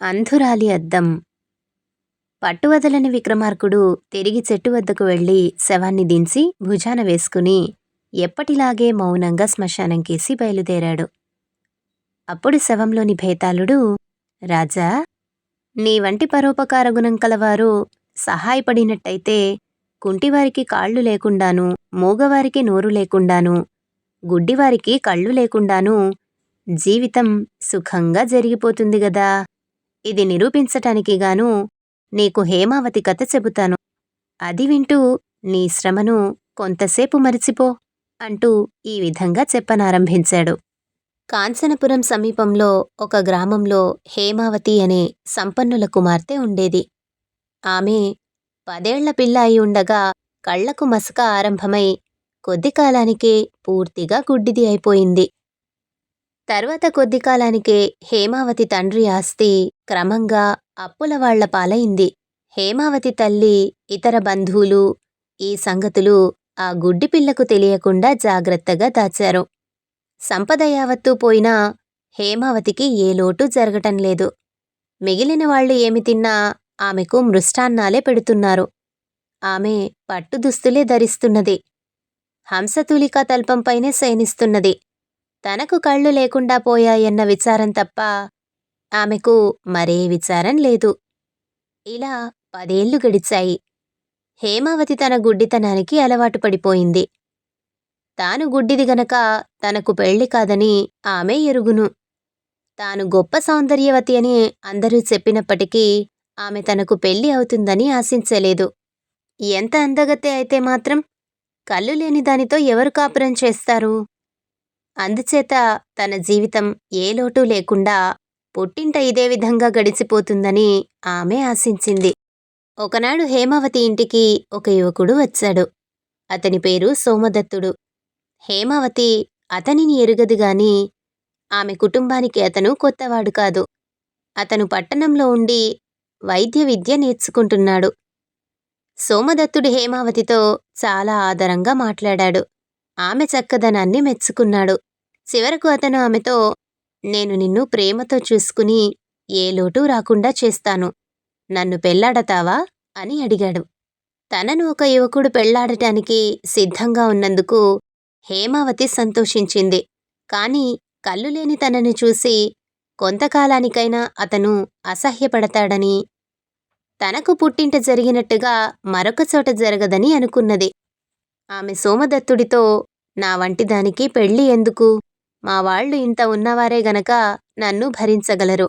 అంధురాలి అద్దం. పట్టువదలని విక్రమార్కుడు తిరిగి చెట్టు వద్దకు వెళ్ళి శవాన్ని దించి భుజాన వేసుకుని ఎప్పటిలాగే మౌనంగా శ్మశానంకేసి బయలుదేరాడు. అప్పుడు శవంలోని భేతాళుడు, రాజా, నీ వంటి పరోపకార గుణం కలవారు సహాయపడినట్టయితే కుంటివారికి కాళ్ళు లేకుండాను, మూగవారికి నోరు లేకుండాను, గుడ్డివారికి కళ్ళు లేకుండాను జీవితం సుఖంగా జరిగిపోతుంది గదా. ఇది నిరూపించటానికి గాను నీకు హేమావతి కథ చెబుతాను. అది వింటూ నీ శ్రమను కొంతసేపు మరిచిపో అంటూ ఈ విధంగా చెప్పనారంభించాడు. కాంచనపురం సమీపంలో ఒక గ్రామంలో హేమావతి అనే సంపన్నుల కుమార్తె ఉండేది. ఆమె 10 ఏళ్ల పిల్ల అయి ఉండగా కళ్లకు మసక ఆరంభమై కొద్ది కాలానికే పూర్తిగా గుడ్డిది అయిపోయింది. తర్వాత కొద్ది కాలానికే హేమావతి తండ్రి ఆస్తి క్రమంగా అప్పుల వాళ్ల పాలైంది. హేమావతి తల్లి, ఇతర బంధువులు ఈ సంగతులు ఆ గుడ్డి పిల్లకు తెలియకుండా జాగ్రత్తగా దాచారు. సంపద యావత్తూ పోయినా హేమావతికి ఏ లోటు జరగటం లేదు. మిగిలిన వాళ్లు ఏమి తిన్నా ఆమెకు మృష్టాన్నాలే పెడుతున్నారు. ఆమె పట్టు దుస్తులే ధరిస్తున్నది. హంసతూలికా తల్పంపైనే శయనిస్తున్నది. తనకు కళ్ళు లేకుండా పోయాయన్న విచారం తప్ప ఆమెకు మరే విచారం లేదు. ఇలా 10 ఏళ్లు గడిచాయి. హేమావతి తన గుడ్డితనానికి అలవాటు పడిపోయింది. తాను గుడ్డిది గనక తనకు పెళ్లి కాదని ఆమె ఎరుగును. తాను గొప్ప సౌందర్యవతి అని అందరూ చెప్పినప్పటికీ ఆమె తనకు పెళ్లి అవుతుందని ఆశించలేదు. ఎంత అందగత్తె అయితే మాత్రం కళ్ళు లేని దానితో ఎవరు కాపురం చేస్తారు? అందుచేత తన జీవితం ఏ లోటు లేకుండా పుట్టింట ఇదే విధంగా గడిచిపోతుందని ఆమె ఆశించింది. ఒకనాడు హేమావతి ఇంటికి ఒక యువకుడు వచ్చాడు. అతని పేరు సోమదత్తుడు. హేమావతి అతనిని ఎరుగదుగాని ఆమె కుటుంబానికి అతను కొత్తవాడు కాదు. అతను పట్టణంలో ఉండి వైద్య విద్య నేర్చుకుంటున్నాడు. సోమదత్తుడు హేమావతితో చాలా ఆదరంగా మాట్లాడాడు. ఆమె చక్కదనాన్ని మెచ్చుకున్నాడు. చివరకు అతను ఆమెతో, నేను నిన్ను ప్రేమతో చూసుకుని ఏ లోటు రాకుండా చేస్తాను, నన్ను పెళ్లాడతావా అని అడిగాడు. తనను ఒక యువకుడు పెళ్లాడటానికి సిద్ధంగా ఉన్నందుకు హేమావతి సంతోషించింది. కాని కళ్ళు లేని తనని చూసి కొంతకాలానికైనా అతను అసహ్యపడతాడని, తనకు పుట్టింట జరిగినట్టుగా మరొక చోట జరగదని అనుకున్నది. ఆమె సోమదత్తుడితో, నా వంటి దానికి పెళ్లి ఎందుకు? మా వాళ్లు ఇంత ఉన్నవారే గనక నన్ను భరించగలరు.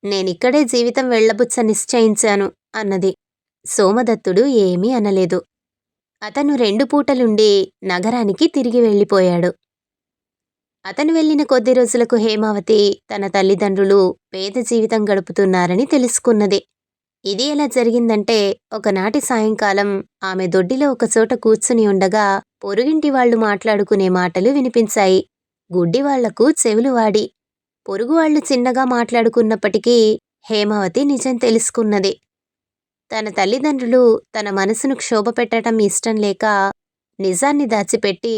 నేనిక్కడే జీవితం వెళ్లబుచ్చ నిశ్చయించాను అన్నది. సోమదత్తుడు ఏమీ అనలేదు. అతను 2 పూటలుండి నగరానికి తిరిగి వెళ్ళిపోయాడు. అతను వెళ్లిన కొద్ది రోజులకు హేమావతి తన తల్లిదండ్రులు పేద జీవితం గడుపుతున్నారని తెలుసుకున్నది. ఇది ఎలా జరిగిందంటే, ఒకనాటి సాయంకాలం ఆమె దొడ్డిలో ఒకచోట కూర్చుని ఉండగా పొరుగింటి వాళ్లు మాట్లాడుకునే మాటలు వినిపించాయి. గుడ్డివాళ్లకు చెవులు వాడి పొరుగువాళ్లు చిన్నగా మాట్లాడుకున్నప్పటికీ హేమావతి నిజం తెలుసుకున్నది. తన తల్లిదండ్రులు తన మనసును క్షోభపెట్టడం ఇష్టం లేక నిజాన్ని దాచిపెట్టి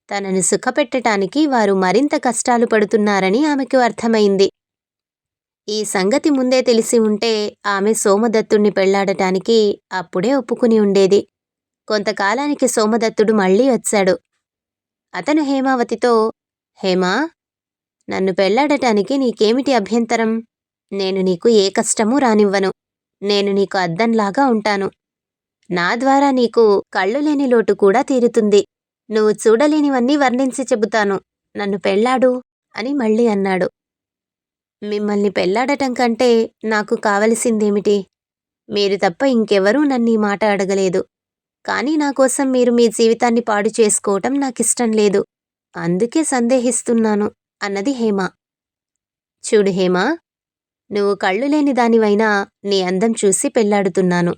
తనను సుఖపెట్టటానికి వారు మరింత కష్టాలు పడుతున్నారని ఆమెకు అర్థమైంది. ఈ సంగతి ముందే తెలిసి ఉంటే ఆమె సోమదత్తుణ్ణి పెళ్లాడటానికి అప్పుడే ఒప్పుకుని ఉండేది. కొంతకాలానికి సోమదత్తుడు మళ్లీ వచ్చాడు. అతను హేమావతితో, హేమా, నన్ను పెళ్లాడటానికి నీకేమిటి అభ్యంతరం? నేను నీకు ఏ కష్టమూ రానివ్వను. నేను నీకు అద్దంలాగా ఉంటాను. నా ద్వారా నీకు కళ్ళు లేని లోటు కూడా తీరుతుంది. నువ్వు చూడలేనివన్నీ వర్ణించి చెబుతాను. నన్ను పెళ్లాడు అని మళ్ళీ అన్నాడు. మిమ్మల్ని పెళ్లాడటం కంటే నాకు కావలసిందేమిటి? మీరు తప్ప ఇంకెవరూ నన్నీ మాట అడగలేదు. కానీ నాకోసం మీరు మీ జీవితాన్ని పాడు చేసుకోవటం నాకిష్టం లేదు. అందుకే సందేహిస్తున్నాను అన్నది హేమ. చూడు హేమా, నువ్వు కళ్ళు లేని దానివైనా నీ అందం చూసి పెళ్లాడుతున్నాను.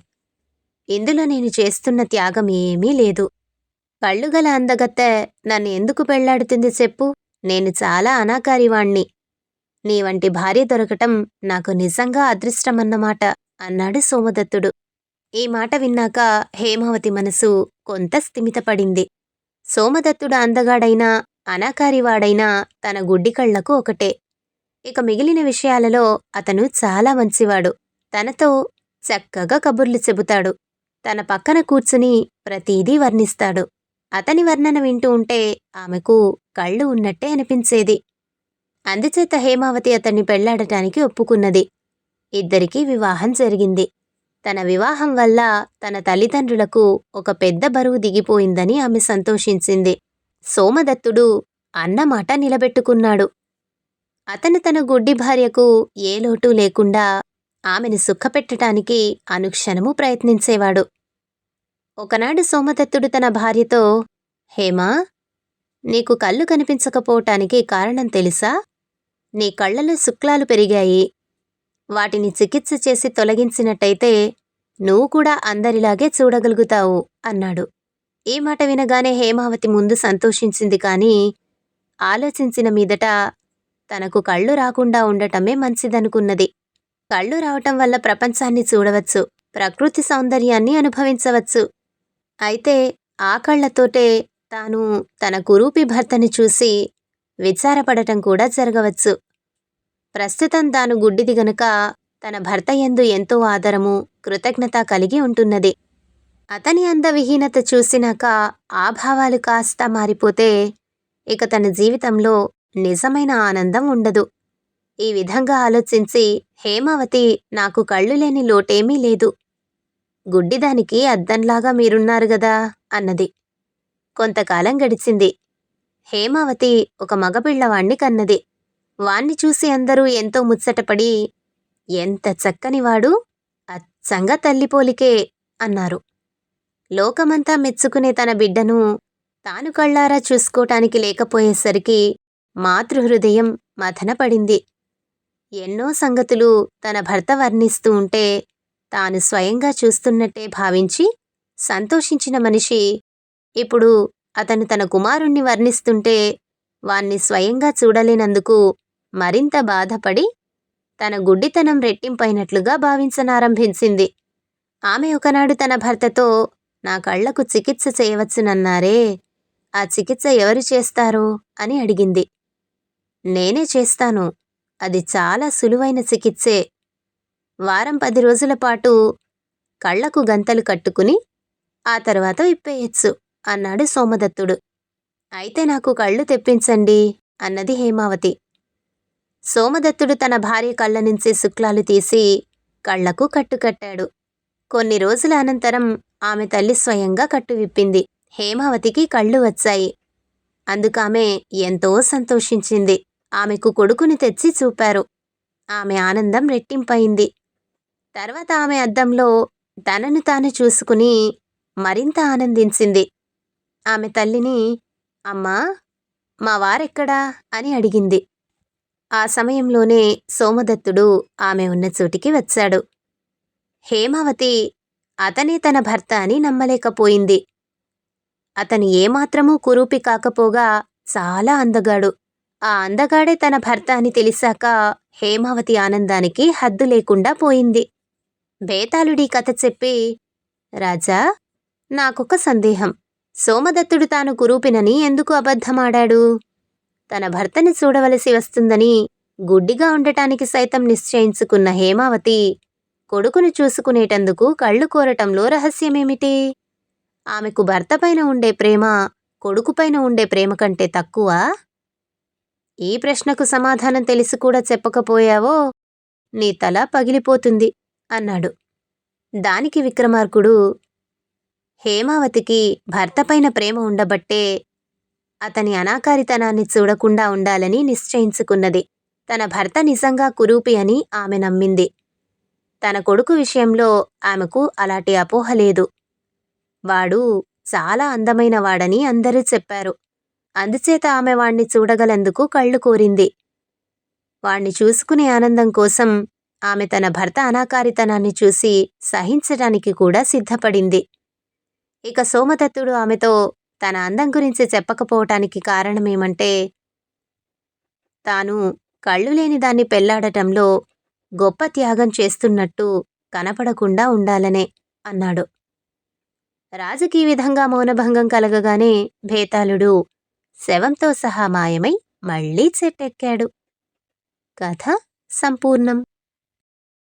ఇందులో నేను చేస్తున్న త్యాగం ఏమీ లేదు. కళ్ళుగల అందగత్తె నన్ను ఎందుకు పెళ్లాడుతుంది చెప్పు? నేను చాలా అనాకారివాణ్ణి. నీ వంటి భార్య దొరకటం నాకు నిజంగా అదృష్టమన్నమాట అన్నాడు సోమదత్తుడు. ఈ మాట విన్నాక హేమావతి మనసు కొంత స్థిమితపడింది. సోమదత్తుడు అందగాడైనా అనాకారివాడైనా తన గుడ్డి కళ్లకు ఒకటే. ఇక మిగిలిన విషయాలలో అతను చాలా మంచివాడు. తనతో చక్కగా కబుర్లు చెబుతాడు. తన పక్కన కూర్చుని ప్రతీదీ వర్ణిస్తాడు. అతని వర్ణన వింటూ ఉంటే ఆమెకు కళ్ళు ఉన్నట్టే అనిపించేది. అందుచేత హేమావతి అతన్ని పెళ్లాడటానికి ఒప్పుకున్నది. ఇద్దరికీ వివాహం జరిగింది. తన వివాహం వల్ల తన తల్లిదండ్రులకు ఒక పెద్ద బరువు దిగిపోయిందని ఆమె సంతోషించింది. సోమదత్తుడు అన్నమాట నిలబెట్టుకున్నాడు. అతను తన గుడ్డి భార్యకు ఏ లోటు లేకుండా ఆమెను సుఖపెట్టటానికి అనుక్షణము ప్రయత్నించేవాడు. ఒకనాడు సోమదత్తుడు తన భార్యతో, హేమా, నీకు కళ్ళు కనిపించకపోవటానికి కారణం తెలుసా? నీ కళ్ళలో శుక్లాలు పెరిగాయి. వాటిని చికిత్స చేసి తొలగించినట్టయితే నువ్వు కూడా అందరిలాగే చూడగలుగుతావు అన్నాడు. ఈ మాట వినగానే హేమావతి ముందు సంతోషించింది. కానీ ఆలోచించిన మీదట తనకు కళ్ళు రాకుండా ఉండటమే మంచిదనుకున్నది. కళ్ళు రావటం వల్ల ప్రపంచాన్ని చూడవచ్చు, ప్రకృతి సౌందర్యాన్ని అనుభవించవచ్చు. అయితే ఆ కళ్లతోటే తాను తన కురూపి భర్తని చూసి విచారపడటం కూడా జరగవచ్చు. ప్రస్తుతం తాను గుడ్డిది గనుక తన భర్త యందు ఎంతో ఆదరము, కృతజ్ఞత కలిగి ఉంటున్నది. అతని అందవిహీనత చూసినాక ఆ భావాలు కాస్త మారిపోతే ఇక తన జీవితంలో నిజమైన ఆనందం ఉండదు. ఈ విధంగా ఆలోచించి హేమావతి నాకు కళ్ళు లేని లోటేమీ లేదు, గుడ్డిదానికి అద్దంలాగా మీరున్నారు గదా అన్నది. కొంతకాలం గడిచింది. హేమావతి ఒక మగపిల్లవాణ్ణి కన్నది. వాణ్ణి చూసి అందరూ ఎంతో ముచ్చటపడి, ఎంత చక్కనివాడు, అచ్చంగా తల్లిపోలికే అన్నారు. లోకమంతా మెచ్చుకునే తన బిడ్డను తాను కళ్ళారా చూసుకోటానికి లేకపోయేసరికి మాతృహృదయం మథనపడింది. ఎన్నో సంగతులు తన భర్త వర్ణిస్తూ ఉంటే తాను స్వయంగా చూస్తున్నట్టే భావించి సంతోషించిన మనిషి ఇప్పుడు అతను తన కుమారుణ్ణి వర్ణిస్తుంటే వాణ్ణి స్వయంగా చూడలేనందుకు మరింత బాధపడి తన గుడ్డితనం రెట్టింపైనట్లుగా భావించనారంభించింది. ఆమె ఒకనాడు తన భర్తతో, నా కళ్లకు చికిత్స చేయవచ్చునన్నారే, ఆ చికిత్స ఎవరు చేస్తారో అని అడిగింది. నేనే చేస్తాను, అది చాలా సులువైన చికిత్సే. వారం 10 రోజుల పాటు కళ్లకు గంతలు కట్టుకుని ఆ తర్వాత విప్పేయచ్చు అన్నాడు సోమదత్తుడు. అయితే నాకు కళ్ళు తెప్పించండి అన్నది హేమావతి. సోమదత్తుడు తన భార్య కళ్ళ నుంచి శుక్లాలు తీసి కళ్లకు కట్టుకట్టాడు. కొన్ని రోజుల అనంతరం ఆమె తల్లి స్వయంగా కట్టు విప్పింది. హేమావతికి కళ్ళు వచ్చాయి. అందుకామె ఎంతో సంతోషించింది. ఆమెకు కొడుకుని తెచ్చి చూపారు. ఆమె ఆనందం రెట్టింపయింది. తర్వాత ఆమె అద్దంలో తనను తాను చూసుకుని మరింత ఆనందించింది. ఆమె తల్లిని, అమ్మా, మా వారెక్కడా అని అడిగింది. ఆ సమయంలోనే సోమదత్తుడు ఆమె ఉన్న చోటికి వచ్చాడు. హేమావతి అతనే తన భర్త అని నమ్మలేకపోయింది. అతను ఏమాత్రమూ కురూపి కాకపోగా చాలా అందగాడు. ఆ అందగాడే తన భర్త అని తెలిసాక హేమావతి ఆనందానికి హద్దు లేకుండా పోయింది. బేతాళుడీ కథ చెప్పి, రాజా, నాకొక సందేహం. సోమదత్తుడు తాను కురూపినని ఎందుకు అబద్ధమాడాడు? తన భర్తని చూడవలసి వస్తుందని గుడ్డిగా ఉండటానికి సైతం నిశ్చయించుకున్న హేమావతి కొడుకును చూసుకునేటందుకు కళ్ళు కోరటంలో రహస్యమేమిటి? ఆమెకు భర్తపైన ఉండే ప్రేమ కొడుకుపైన ఉండే ప్రేమ కంటే తక్కువా? ఈ ప్రశ్నకు సమాధానం తెలిసి కూడా చెప్పకపోయావో నీ తల పగిలిపోతుంది అన్నాడు. దానికి విక్రమార్కుడు, హేమావతికి భర్తపైన ప్రేమ ఉండబట్టే అతని అనాకారితనాన్ని చూడకుండా ఉండాలని నిశ్చయించుకున్నది. తన భర్త నిజంగా కురూపి అని ఆమె నమ్మింది. తన కొడుకు విషయంలో ఆమెకు అలాంటి అపోహ లేదు. వాడు చాలా అందమైన వాడని అందరూ చెప్పారు. అందుచేత ఆమె వాణ్ణి చూడగలందుకు కళ్ళు కోరింది. వాణ్ణి చూసుకునే ఆనందం కోసం ఆమె తన భర్త అనాకారితనాన్ని చూసి సహించటానికి కూడా సిద్ధపడింది. ఇక సోమదత్తుడు ఆమెతో తన అందం గురించి చెప్పకపోవటానికి కారణమేమంటే, తాను కళ్ళు లేని దాన్ని పెళ్లాడటంలో గొప్ప త్యాగం చేస్తున్నట్టు కనపడకుండా ఉండాలనే అన్నాడు. రాజుకి ఈ విధంగా మౌనభంగం కలగగానే భేతాళుడు శవంతో సహా మాయమై మళ్లీ చెట్టెక్కాడు. కథ సంపూర్ణం.